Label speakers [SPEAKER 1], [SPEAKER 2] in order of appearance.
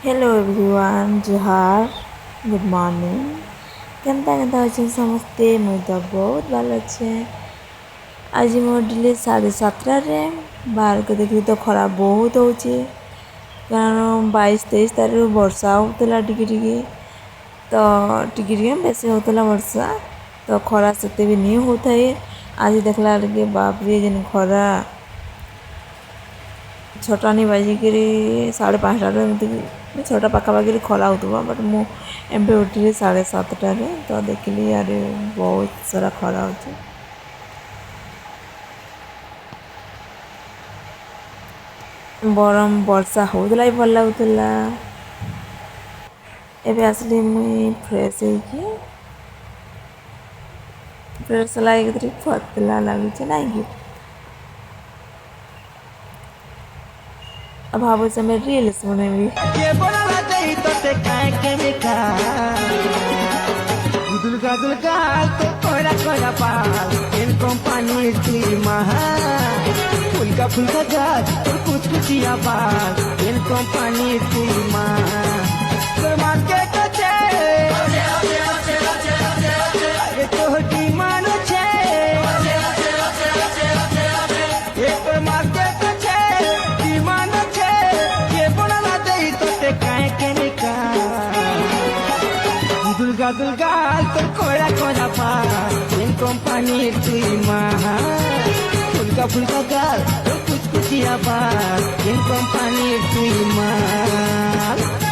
[SPEAKER 1] Hello everyone जोहार good morning केनता केनता अच्छे समस्ते मुझे तो बहुत भल अच्छे आज मो डिले 7:30 बाहर के देखी तो खरा बहुत हो कारण 22-23 तारीख वर्षा होता टिके तो टिके बेसी होता वर्षा तो खरा से भी नहीं होता है। आज देखला लगे बाप रे जिन खरा 6टा नहीं बाजिक 5:30 6टा पाखापाखि खरा हो बट मुझे उठिली 7:30 तो देखिली यार बहुत सारा खरा हो बरम वर्षा होता भल लगुला एबे आसली मुई फ्रेश फ्रेश लगे पतला लगुचे ना कि अब भाव से मैं reels बनेबी
[SPEAKER 2] Gudul gadul gal to kora kora pal in company ti mahal fulka gal to kuch kuchiya pal in company ti mahal to market che ye to di mano che ye to market che di mano che ye bonala dei to te kai chemical Gadul gal to kora kora pa in company tu maha fulka gal to kuch kuchiya pa in company tu maha